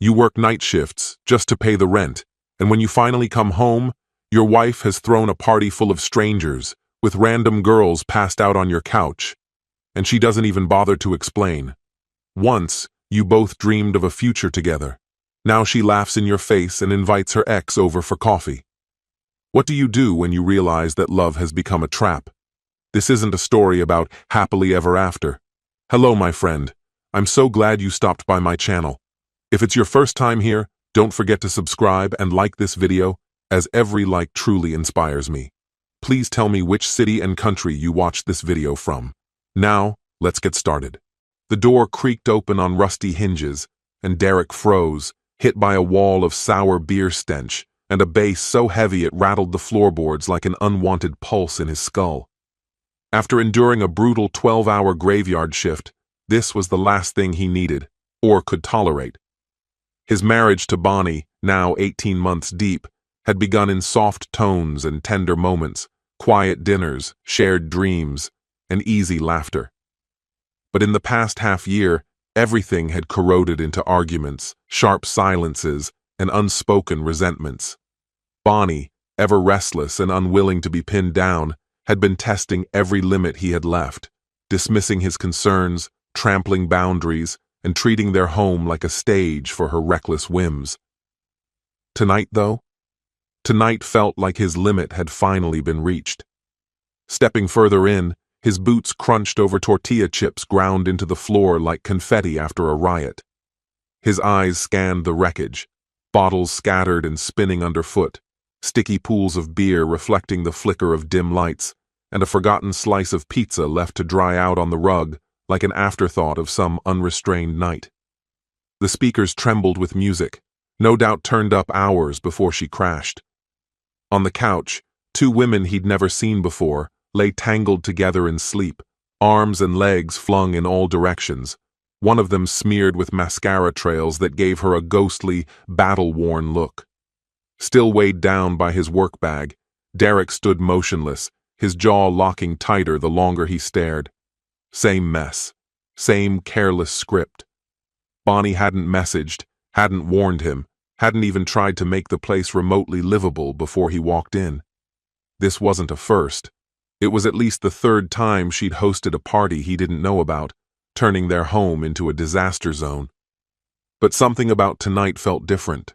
You work night shifts just to pay the rent, and when you finally come home, your wife has thrown a party full of strangers, with random girls passed out on your couch, and she doesn't even bother to explain. Once, you both dreamed of a future together. Now she laughs in your face and invites her ex over for coffee. What do you do when you realize that love has become a trap? This isn't a story about happily ever after. Hello, my friend. I'm so glad you stopped by my channel. If it's your first time here, don't forget to subscribe and like this video, as every like truly inspires me. Please tell me which city and country you watched this video from. Now, let's get started. The door creaked open on rusty hinges, and Derek froze, hit by a wall of sour beer stench and a bass so heavy it rattled the floorboards like an unwanted pulse in his skull. After enduring a brutal 12-hour graveyard shift, this was the last thing he needed, or could tolerate. His marriage to Bonnie, now 18 months deep, had begun in soft tones and tender moments, quiet dinners, shared dreams, and easy laughter. But in the past half-year, everything had corroded into arguments, sharp silences, and unspoken resentments. Bonnie, ever restless and unwilling to be pinned down, had been testing every limit he had left, dismissing his concerns, trampling boundaries, and treating their home like a stage for her reckless whims. Tonight, though? Tonight felt like his limit had finally been reached. Stepping further in, his boots crunched over tortilla chips ground into the floor like confetti after a riot. His eyes scanned the wreckage, bottles scattered and spinning underfoot, sticky pools of beer reflecting the flicker of dim lights, and a forgotten slice of pizza left to dry out on the rug like an afterthought of some unrestrained night. The speakers trembled with music, no doubt turned up hours before she crashed. On the couch, two women he'd never seen before lay tangled together in sleep, arms and legs flung in all directions, one of them smeared with mascara trails that gave her a ghostly, battle-worn look. Still weighed down by his work bag, Derek stood motionless, his jaw locking tighter the longer he stared. Same mess. Same careless script. Bonnie hadn't messaged, hadn't warned him, hadn't even tried to make the place remotely livable before he walked in. This wasn't a first. It was at least the third time she'd hosted a party he didn't know about, turning their home into a disaster zone. But something about tonight felt different.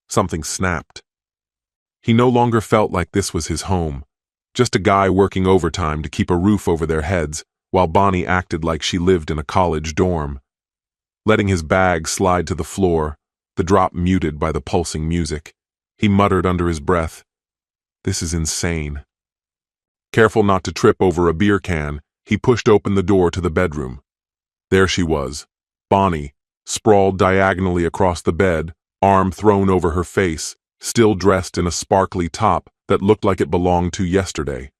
Something snapped. He no longer felt like this was his home, just a guy working overtime to keep a roof over their heads, while Bonnie acted like she lived in a college dorm. Letting his bag slide to the floor, the drop muted by the pulsing music, he muttered under his breath, "This is insane." Careful not to trip over a beer can, he pushed open the door to the bedroom. There she was, Bonnie, sprawled diagonally across the bed, arm thrown over her face, still dressed in a sparkly top that looked like it belonged to yesterday.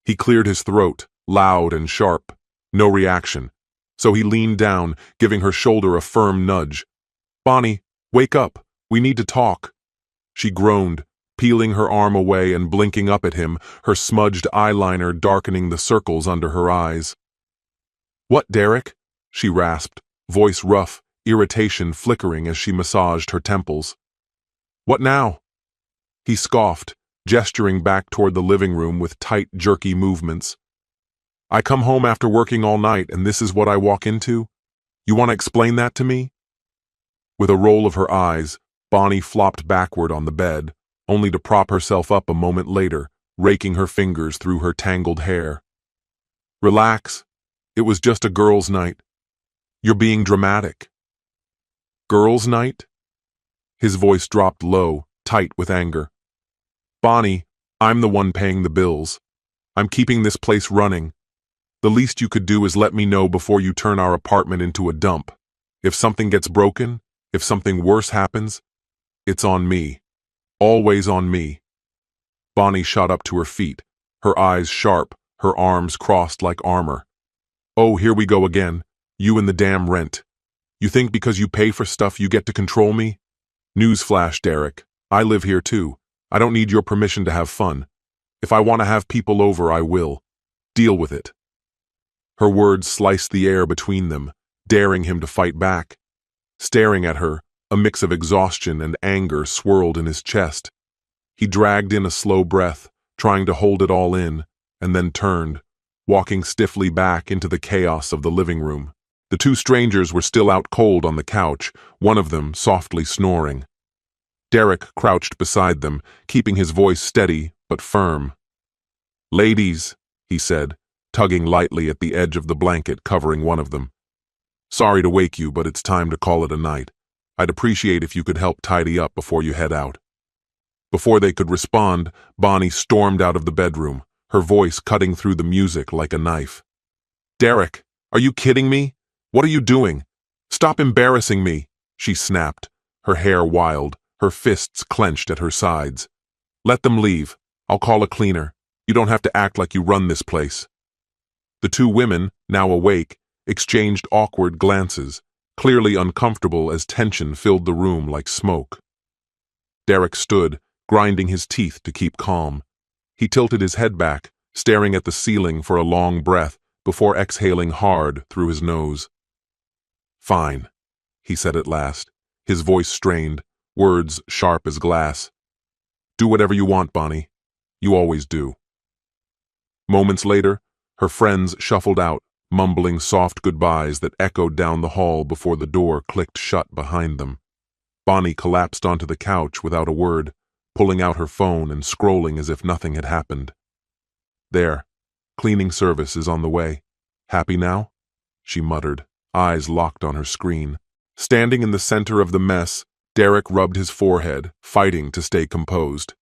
He cleared his throat, loud and sharp. No reaction, so he leaned down, giving her shoulder a firm nudge. "Bonnie, wake up. We need to talk." She groaned, peeling her arm away and blinking up at him, her smudged eyeliner darkening the circles under her eyes. "What, Derek?" she rasped, voice rough, irritation flickering as she massaged her temples. "What now?" He scoffed, gesturing back toward the living room with tight, jerky movements. "I come home after working all night and this is what I walk into? You want to explain that to me?" With a roll of her eyes, Bonnie flopped backward on the bed, only to prop herself up a moment later, raking her fingers through her tangled hair. "Relax. It was just a girls' night. You're being dramatic." "Girls' night?" His voice dropped low, tight with anger. "Bonnie, I'm the one paying the bills. I'm keeping this place running. The least you could do is let me know before you turn our apartment into a dump. If something gets broken, if something worse happens, it's on me. Always on me." Bonnie shot up to her feet, her eyes sharp, her arms crossed like armor. "Oh, here we go again. You and the damn rent. You think because you pay for stuff you get to control me? Newsflash, Derek. I live here too. I don't need your permission to have fun. If I want to have people over, I will. Deal with it." Her words sliced the air between them, daring him to fight back. Staring at her, A mix of exhaustion and anger swirled in his chest. He dragged in a slow breath, trying to hold it all in, and then turned, walking stiffly back into the chaos of the living room. The two strangers were still out cold on the couch, one of them softly snoring. Derek crouched beside them, keeping his voice steady but firm. "Ladies," he said, tugging lightly at the edge of the blanket covering one of them. "Sorry to wake you, but it's time to call it a night. I'd appreciate if you could help tidy up before you head out." Before they could respond, Bonnie stormed out of the bedroom, her voice cutting through the music like a knife. "Derek, are you kidding me? What are you doing? Stop embarrassing me," she snapped, her hair wild, her fists clenched at her sides. "Let them leave. I'll call a cleaner. You don't have to act like you run this place." The two women, now awake, exchanged awkward glances, clearly uncomfortable as tension filled the room like smoke. Derek stood, grinding his teeth to keep calm. He tilted his head back, staring at the ceiling for a long breath before exhaling hard through his nose. "Fine," he said at last, his voice strained, words sharp as glass. "Do whatever you want, Bonnie. You always do." Moments later, her friends shuffled out, mumbling soft goodbyes that echoed down the hall before the door clicked shut behind them. Bonnie collapsed onto the couch without a word, pulling out her phone and scrolling as if nothing had happened. "There, cleaning service is on the way. Happy now?" she muttered, eyes locked on her screen. Standing in the center of the mess, Derek rubbed his forehead, fighting to stay composed.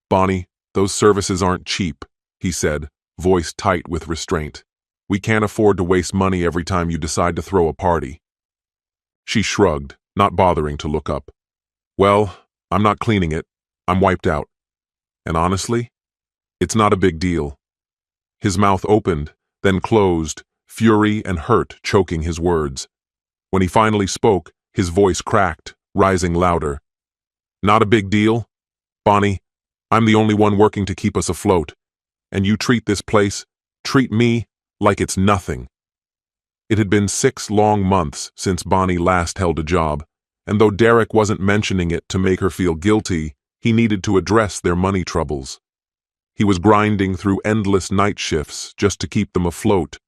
"Bonnie, those services aren't cheap," he said, voice tight with restraint. "We can't afford to waste money every time you decide to throw a party." She shrugged, not bothering to look up. "Well, I'm not cleaning it. I'm wiped out. And honestly, it's not a big deal." His mouth opened, then closed, fury and hurt choking his words. When he finally spoke, his voice cracked, rising louder. "Not a big deal? Bonnie, I'm the only one working to keep us afloat. And you treat this place, treat me, like it's nothing." It had been 6 long months since Bonnie last held a job, and though Derek wasn't mentioning it to make her feel guilty, he needed to address their money troubles. He was grinding through endless night shifts just to keep them afloat,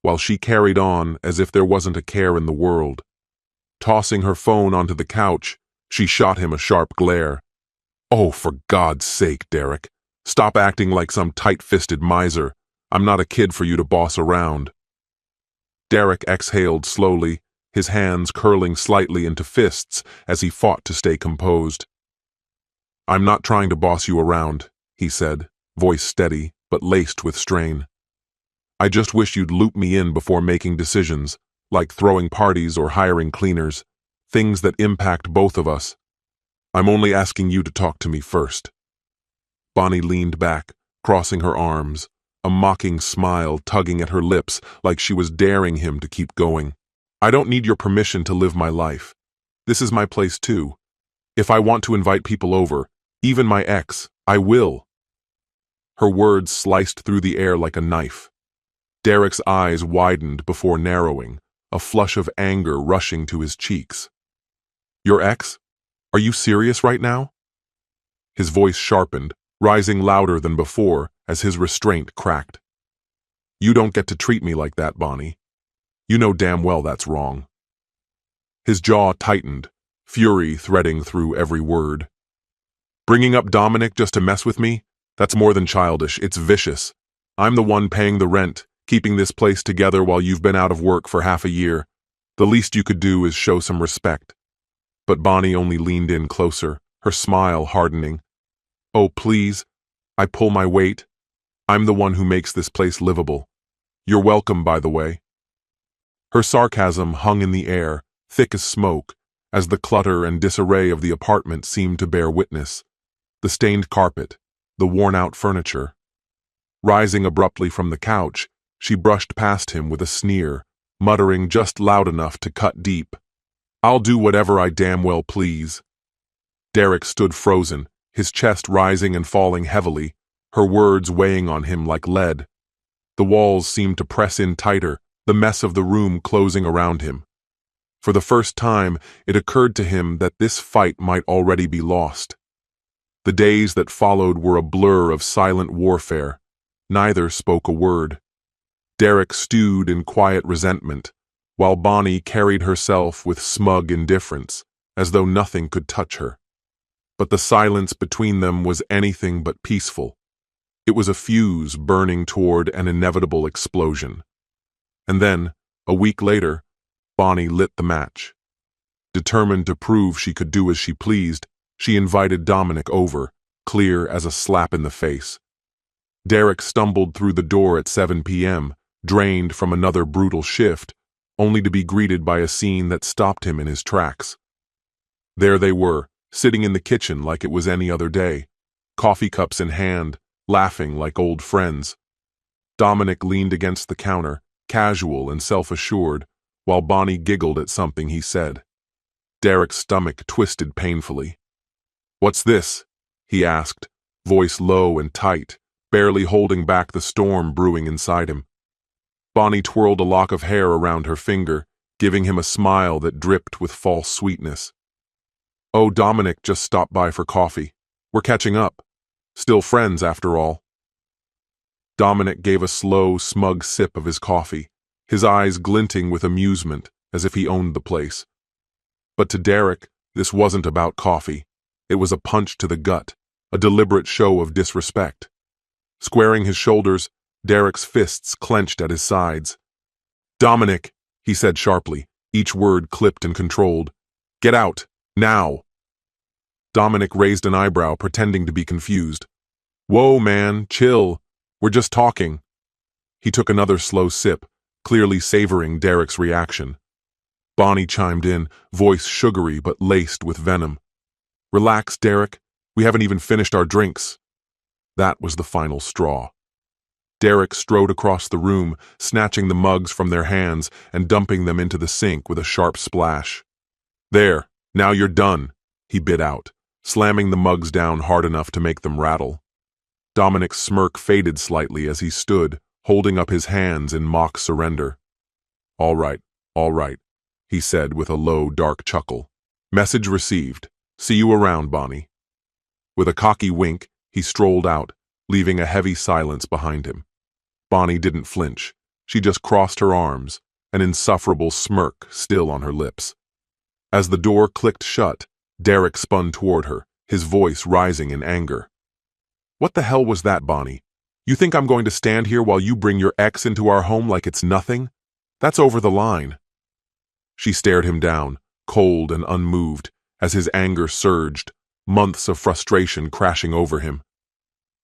while she carried on as if there wasn't a care in the world. Tossing her phone onto the couch, she shot him a sharp glare. "Oh, for God's sake, Derek. Stop acting like some tight-fisted miser. I'm not a kid for you to boss around." Derek exhaled slowly, his hands curling slightly into fists as he fought to stay composed. "I'm not trying to boss you around," he said, voice steady but laced with strain. "I just wish you'd loop me in before making decisions, like throwing parties or hiring cleaners, things that impact both of us. I'm only asking you to talk to me first." Bonnie leaned back, crossing her arms, a mocking smile tugging at her lips like she was daring him to keep going. "I don't need your permission to live my life. This is my place too. If I want to invite people over, even my ex, I will." Her words sliced through the air like a knife. Derek's eyes widened before narrowing, a flush of anger rushing to his cheeks. "Your ex? Are you serious right now?" His voice sharpened, rising louder than before as his restraint cracked. "You don't get to treat me like that, Bonnie. You know damn well that's wrong." His jaw tightened, fury threading through every word. "Bringing up Dominic just to mess with me? That's more than childish, it's vicious. I'm the one paying the rent, keeping this place together while you've been out of work for half a year. The least you could do is show some respect." But Bonnie only leaned in closer, her smile hardening. "Oh, please. I pull my weight. I'm the one who makes this place livable. You're welcome, by the way." Her sarcasm hung in the air, thick as smoke, as the clutter and disarray of the apartment seemed to bear witness. The stained carpet, the worn-out furniture. Rising abruptly from the couch, she brushed past him with a sneer, muttering just loud enough to cut deep. "I'll do whatever I damn well please." Derek stood frozen, his chest rising and falling heavily, her words weighing on him like lead. The walls seemed to press in tighter, the mess of the room closing around him. For the first time, it occurred to him that this fight might already be lost. The days that followed were a blur of silent warfare. Neither spoke a word. Derek stewed in quiet resentment, while Bonnie carried herself with smug indifference, as though nothing could touch her. But the silence between them was anything but peaceful. It was a fuse burning toward an inevitable explosion. And then, a week later, Bonnie lit the match. Determined to prove she could do as she pleased, she invited Dominic over, clear as a slap in the face. Derek stumbled through the door at 7 p.m., drained from another brutal shift, only to be greeted by a scene that stopped him in his tracks. There they were, sitting in the kitchen like it was any other day, coffee cups in hand, laughing like old friends. Dominic leaned against the counter, casual and self-assured, while Bonnie giggled at something he said. Derek's stomach twisted painfully. "What's this?" he asked, voice low and tight, barely holding back the storm brewing inside him. Bonnie twirled a lock of hair around her finger, giving him a smile that dripped with false sweetness. "Oh, Dominic just stopped by for coffee. We're catching up. Still friends, after all." Dominic gave a slow, smug sip of his coffee, his eyes glinting with amusement, as if he owned the place. But to Derek, this wasn't about coffee. It was a punch to the gut, a deliberate show of disrespect. Squaring his shoulders, Derek's fists clenched at his sides. "Dominic," he said sharply, each word clipped and controlled. "Get out, now." Dominic raised an eyebrow, pretending to be confused. "Whoa, man, chill. We're just talking." He took another slow sip, clearly savoring Derek's reaction. Bonnie chimed in, voice sugary but laced with venom. "Relax, Derek. We haven't even finished our drinks." That was the final straw. Derek strode across the room, snatching the mugs from their hands and dumping them into the sink with a sharp splash. "There, now you're done," he bit out, slamming the mugs down hard enough to make them rattle. Dominic's smirk faded slightly as he stood, holding up his hands in mock surrender. All right," he said with a low, dark chuckle. "Message received. See you around, Bonnie." With a cocky wink, he strolled out, leaving a heavy silence behind him. Bonnie didn't flinch. She just crossed her arms, an insufferable smirk still on her lips. As the door clicked shut, Derek spun toward her, his voice rising in anger. "What the hell was that, Bonnie? You think I'm going to stand here while you bring your ex into our home like it's nothing? That's over the line." She stared him down, cold and unmoved, as his anger surged, months of frustration crashing over him.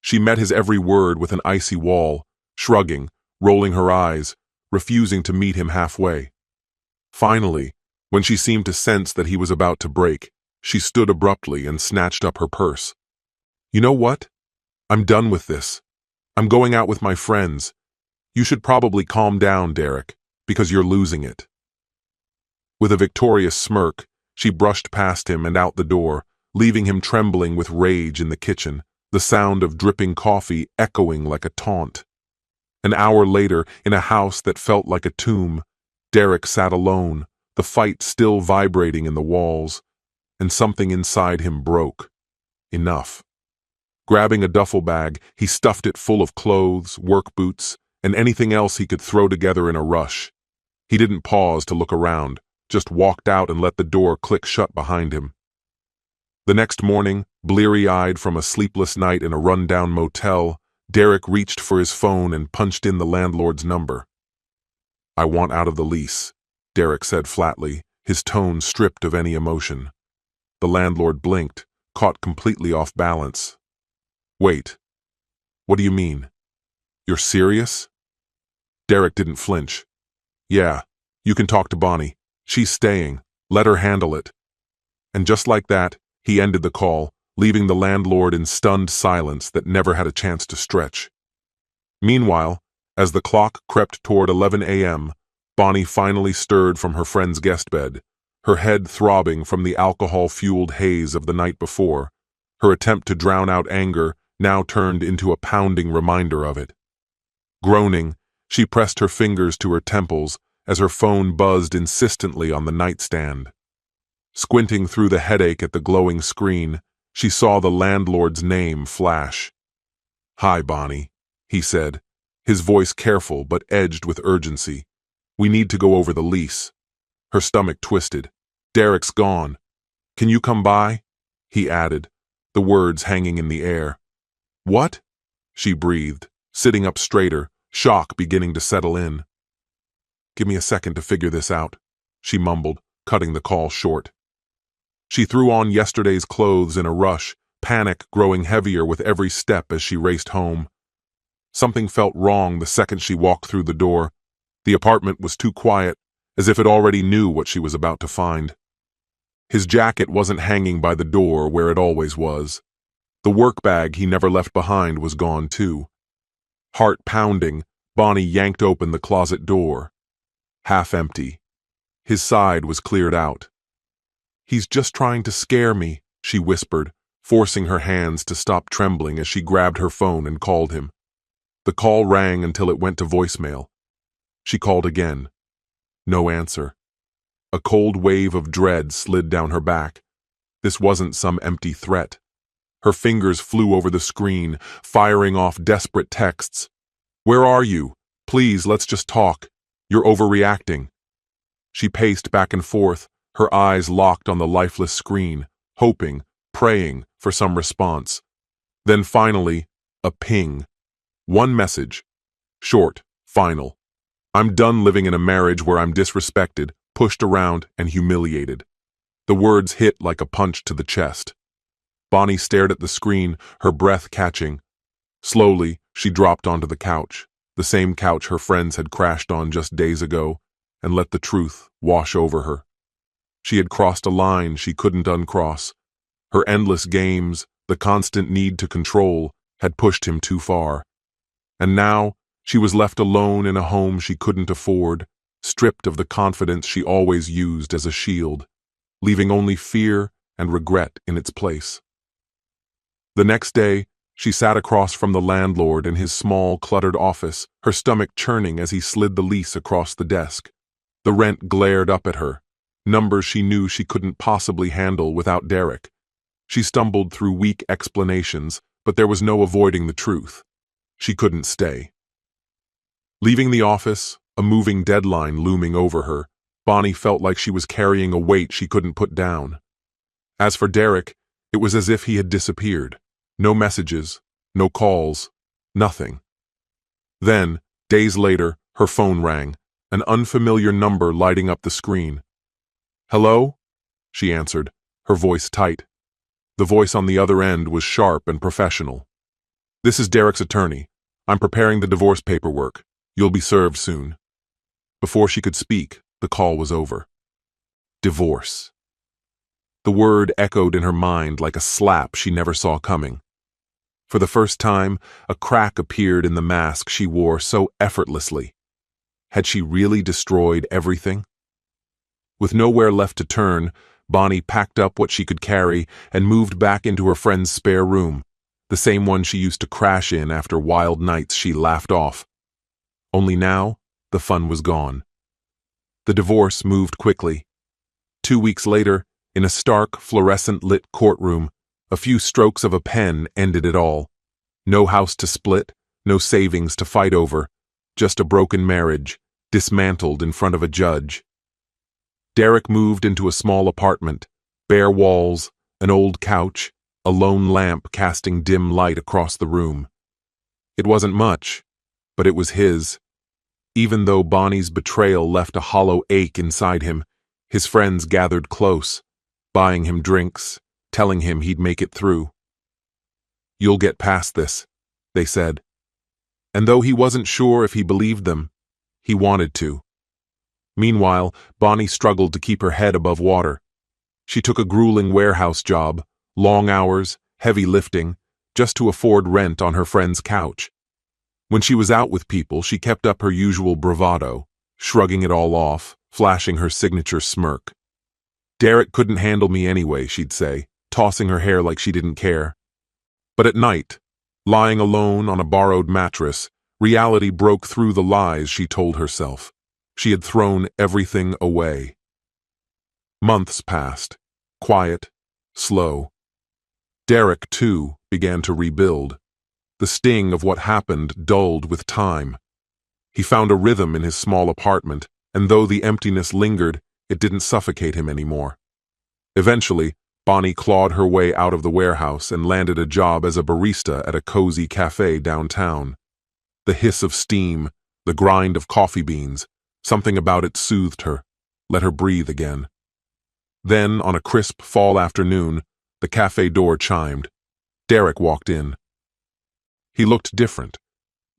She met his every word with an icy wall, shrugging, rolling her eyes, refusing to meet him halfway. Finally, when she seemed to sense that he was about to break, she stood abruptly and snatched up her purse. "You know what? I'm done with this. I'm going out with my friends. You should probably calm down, Derek, because you're losing it." With a victorious smirk, she brushed past him and out the door, leaving him trembling with rage in the kitchen, the sound of dripping coffee echoing like a taunt. An hour later, in a house that felt like a tomb, Derek sat alone, the fight still vibrating in the walls, and something inside him broke. Enough. Grabbing a duffel bag, he stuffed it full of clothes, work boots, and anything else he could throw together in a rush. He didn't pause to look around, just walked out and let the door click shut behind him. The next morning, bleary-eyed from a sleepless night in a run-down motel, Derek reached for his phone and punched in the landlord's number. "I want out of the lease," Derek said flatly, his tone stripped of any emotion. The landlord blinked, caught completely off balance. "Wait, what do you mean? You're serious?" Derek didn't flinch. "Yeah, you can talk to Bonnie. She's staying. Let her handle it." And just like that, he ended the call, leaving the landlord in stunned silence that never had a chance to stretch. Meanwhile, as the clock crept toward 11 a.m., Bonnie finally stirred from her friend's guest bed, her head throbbing from the alcohol-fueled haze of the night before. Her attempt to drown out anger now turned into a pounding reminder of it. Groaning, she pressed her fingers to her temples as her phone buzzed insistently on the nightstand. Squinting through the headache at the glowing screen, she saw the landlord's name flash. "Hi, Bonnie," he said, his voice careful but edged with urgency. "We need to go over the lease." Her stomach twisted. "Derek's gone. Can you come by?" he added, the words hanging in the air. "What?" she breathed, sitting up straighter, shock beginning to settle in. "Give me a second to figure this out," she mumbled, cutting the call short. She threw on yesterday's clothes in a rush, panic growing heavier with every step as she raced home. Something felt wrong the second she walked through the door. The apartment was too quiet, as if it already knew what she was about to find. His jacket wasn't hanging by the door where it always was. The work bag he never left behind was gone too. Heart pounding, Bonnie yanked open the closet door. Half empty. His side was cleared out. "He's just trying to scare me," she whispered, forcing her hands to stop trembling as she grabbed her phone and called him. The call rang until it went to voicemail. She called again. No answer. A cold wave of dread slid down her back. This wasn't some empty threat. Her fingers flew over the screen, firing off desperate texts. "Where are you? Please, let's just talk. You're overreacting." She paced back and forth, her eyes locked on the lifeless screen, hoping, praying for some response. Then finally, a ping. One message. Short, final. "I'm done living in a marriage where I'm disrespected, pushed around, and humiliated." The words hit like a punch to the chest. Bonnie stared at the screen, her breath catching. Slowly, she dropped onto the couch, the same couch her friends had crashed on just days ago, and let the truth wash over her. She had crossed a line she couldn't uncross. Her endless games, the constant need to control, had pushed him too far. And now, she was left alone in a home she couldn't afford, stripped of the confidence she always used as a shield, leaving only fear and regret in its place. The next day, she sat across from the landlord in his small, cluttered office, her stomach churning as he slid the lease across the desk. The rent glared up at her, numbers she knew she couldn't possibly handle without Derek. She stumbled through weak explanations, but there was no avoiding the truth. She couldn't stay. Leaving the office, a moving deadline looming over her, Bonnie felt like she was carrying a weight she couldn't put down. As for Derek, it was as if he had disappeared. No messages, no calls, nothing. Then, days later, her phone rang, an unfamiliar number lighting up the screen. "Hello?" she answered, her voice tight. The voice on the other end was sharp and professional. "This is Derek's attorney. I'm preparing the divorce paperwork. You'll be served soon." Before she could speak, the call was over. Divorce. The word echoed in her mind like a slap she never saw coming. For the first time, a crack appeared in the mask she wore so effortlessly. Had she really destroyed everything? With nowhere left to turn, Bonnie packed up what she could carry and moved back into her friend's spare room, the same one she used to crash in after wild nights she laughed off. Only now, the fun was gone. The divorce moved quickly. 2 weeks later, in a stark, fluorescent-lit courtroom, a few strokes of a pen ended it all. No house to split, no savings to fight over, just a broken marriage, dismantled in front of a judge. Derek moved into a small apartment, bare walls, an old couch, a lone lamp casting dim light across the room. It wasn't much, but it was his. Even though Bonnie's betrayal left a hollow ache inside him, his friends gathered close, buying him drinks, telling him he'd make it through. "You'll get past this," they said. And though he wasn't sure if he believed them, he wanted to. Meanwhile, Bonnie struggled to keep her head above water. She took a grueling warehouse job, long hours, heavy lifting, just to afford rent on her friend's couch. When she was out with people, she kept up her usual bravado, shrugging it all off, flashing her signature smirk. "Derek couldn't handle me anyway," she'd say, tossing her hair like she didn't care. But at night, lying alone on a borrowed mattress, reality broke through the lies she told herself. She had thrown everything away. Months passed, quiet, slow. Derek, too, began to rebuild. The sting of what happened dulled with time. He found a rhythm in his small apartment, and though the emptiness lingered, it didn't suffocate him anymore. Eventually, Bonnie clawed her way out of the warehouse and landed a job as a barista at a cozy cafe downtown. The hiss of steam, the grind of coffee beans, something about it soothed her, let her breathe again. Then, on a crisp fall afternoon, the cafe door chimed. Derek walked in. He looked different,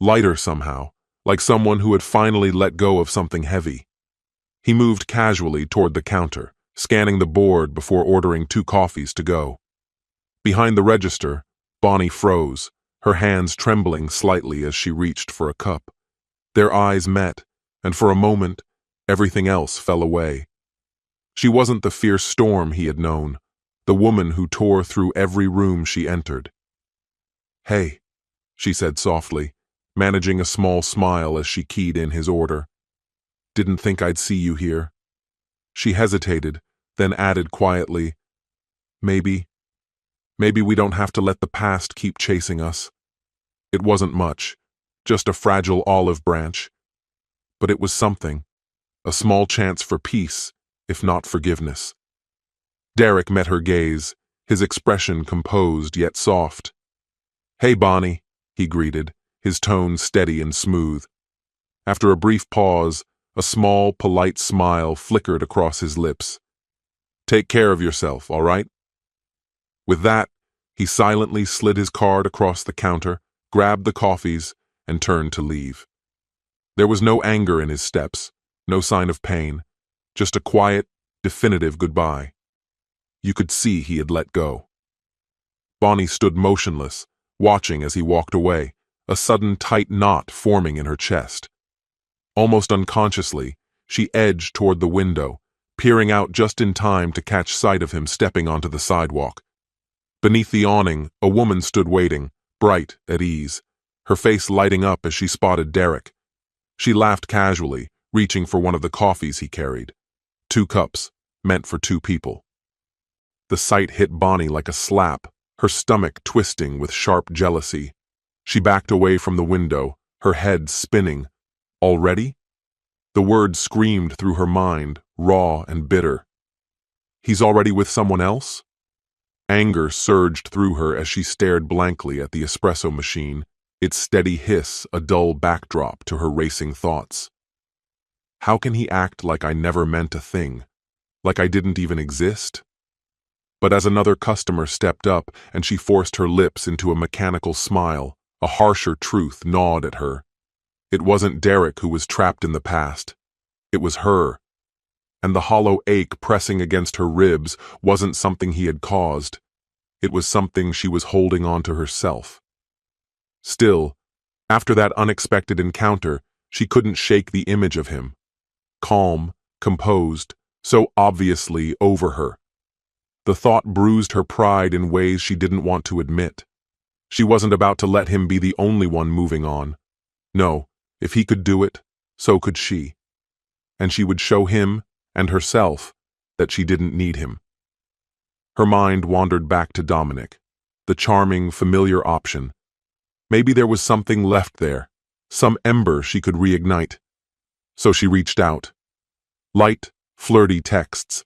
lighter somehow, like someone who had finally let go of something heavy. He moved casually toward the counter, scanning the board before ordering 2 coffees to go. Behind the register, Bonnie froze, her hands trembling slightly as she reached for a cup. Their eyes met, and for a moment, everything else fell away. She wasn't the fierce storm he had known, the woman who tore through every room she entered. "Hey," she said softly, managing a small smile as she keyed in his order. "Didn't think I'd see you here." She hesitated, then added quietly, Maybe we don't have to let the past keep chasing us." It wasn't much, just a fragile olive branch. But it was something, a small chance for peace, if not forgiveness. Derek met her gaze, his expression composed yet soft. "Hey, Bonnie," he greeted, his tone steady and smooth. After a brief pause, a small, polite smile flickered across his lips. "Take care of yourself, all right?" With that, he silently slid his card across the counter, grabbed the coffees, and turned to leave. There was no anger in his steps, no sign of pain, just a quiet, definitive goodbye. You could see he had let go. Bonnie stood motionless, watching as he walked away, a sudden tight knot forming in her chest. Almost unconsciously, she edged toward the window, peering out just in time to catch sight of him stepping onto the sidewalk. Beneath the awning, a woman stood waiting, bright, at ease, her face lighting up as she spotted Derek. She laughed casually, reaching for one of the coffees he carried. 2 cups, meant for 2 people. The sight hit Bonnie like a slap, her stomach twisting with sharp jealousy. She backed away from the window, her head spinning. Already? The word screamed through her mind, raw and bitter. He's already with someone else? Anger surged through her as she stared blankly at the espresso machine, its steady hiss a dull backdrop to her racing thoughts. How can he act like I never meant a thing? Like I didn't even exist? But as another customer stepped up and she forced her lips into a mechanical smile, a harsher truth gnawed at her. It wasn't Derek who was trapped in the past. It was her. And the hollow ache pressing against her ribs wasn't something he had caused. It was something she was holding on to herself. Still, after that unexpected encounter, she couldn't shake the image of him. Calm, composed, so obviously over her. The thought bruised her pride in ways she didn't want to admit. She wasn't about to let him be the only one moving on. No, if he could do it, so could she. And she would show him, and herself, that she didn't need him. Her mind wandered back to Dominic, the charming, familiar option. Maybe there was something left there, some ember she could reignite. So she reached out. Light, flirty texts,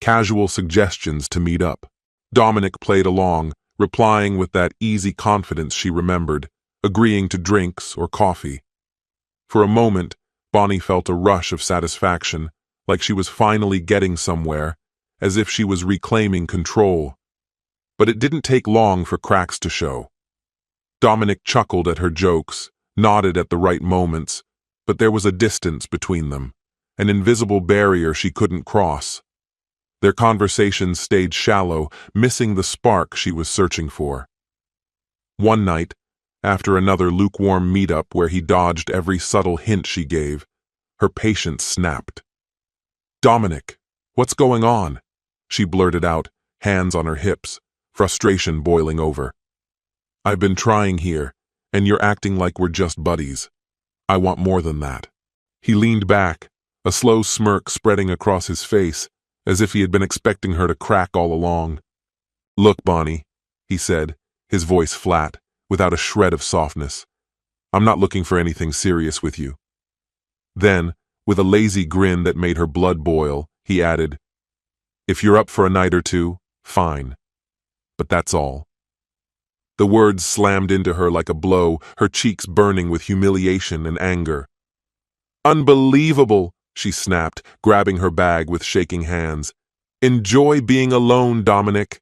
casual suggestions to meet up. Dominic played along, replying with that easy confidence she remembered, agreeing to drinks or coffee. For a moment, Bonnie felt a rush of satisfaction, like she was finally getting somewhere, as if she was reclaiming control. But it didn't take long for cracks to show. Dominic chuckled at her jokes, nodded at the right moments, but there was a distance between them, an invisible barrier she couldn't cross. Their conversations stayed shallow, missing the spark she was searching for. One night, after another lukewarm meetup where he dodged every subtle hint she gave, her patience snapped. "Dominic, what's going on?" she blurted out, hands on her hips, frustration boiling over. "I've been trying here, and you're acting like we're just buddies. I want more than that." He leaned back, a slow smirk spreading across his face, as if he had been expecting her to crack all along. "Look, Bonnie," he said, his voice flat, without a shred of softness. "I'm not looking for anything serious with you." Then, with a lazy grin that made her blood boil, he added, "If you're up for a night or two, fine. But that's all." The words slammed into her like a blow, her cheeks burning with humiliation and anger. "Unbelievable!" she snapped, grabbing her bag with shaking hands. "Enjoy being alone, Dominic."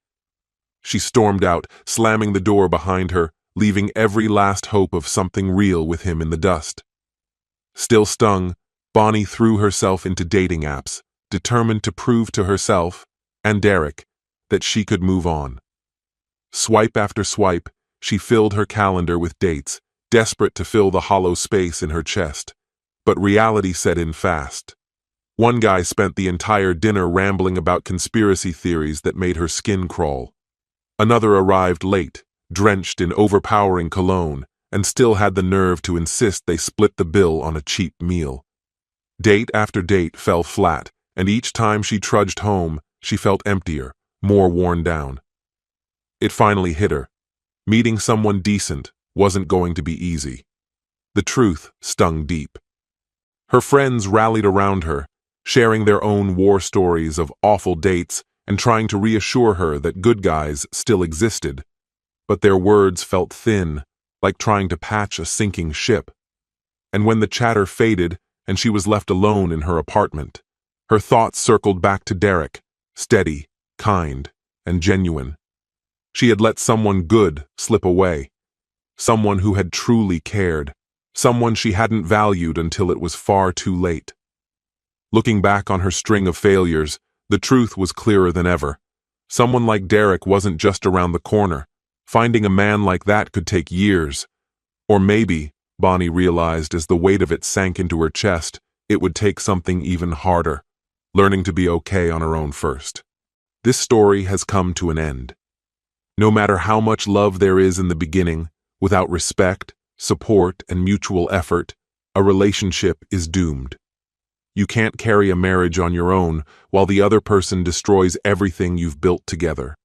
She stormed out, slamming the door behind her, leaving every last hope of something real with him in the dust. Still stung, Bonnie threw herself into dating apps, determined to prove to herself, and Derek, that she could move on. Swipe after swipe, she filled her calendar with dates, desperate to fill the hollow space in her chest. But reality set in fast. One guy spent the entire dinner rambling about conspiracy theories that made her skin crawl. Another arrived late, drenched in overpowering cologne, and still had the nerve to insist they split the bill on a cheap meal. Date after date fell flat, and each time she trudged home, she felt emptier, more worn down. It finally hit her. Meeting someone decent wasn't going to be easy. The truth stung deep. Her friends rallied around her, sharing their own war stories of awful dates and trying to reassure her that good guys still existed. But their words felt thin, like trying to patch a sinking ship. And when the chatter faded and she was left alone in her apartment, her thoughts circled back to Derek, steady, kind, and genuine. She had let someone good slip away, someone who had truly cared, someone she hadn't valued until it was far too late. Looking back on her string of failures, the truth was clearer than ever. Someone like Derek wasn't just around the corner. Finding a man like that could take years. Or maybe, Bonnie realized as the weight of it sank into her chest, it would take something even harder, learning to be okay on her own first. This story has come to an end. No matter how much love there is in the beginning, without respect, support, and mutual effort, a relationship is doomed. You can't carry a marriage on your own while the other person destroys everything you've built together.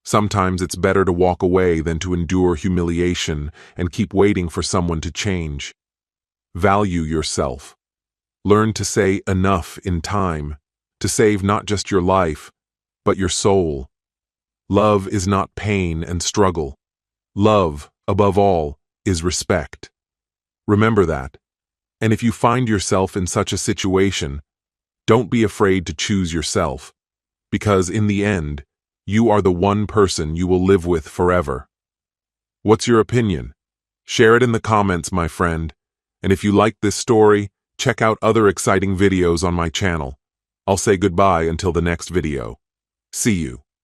Sometimes it's better to walk away than to endure humiliation and keep waiting for someone to change. Value yourself. Learn to say enough in time, to save not just your life, but your soul. Love is not pain and struggle. Love, above all, is respect. Remember that. And if you find yourself in such a situation, don't be afraid to choose yourself, because in the end, you are the one person you will live with forever. What's your opinion? Share it in the comments, my friend. And if you liked this story, check out other exciting videos on my channel. I'll say goodbye until the next video. See you.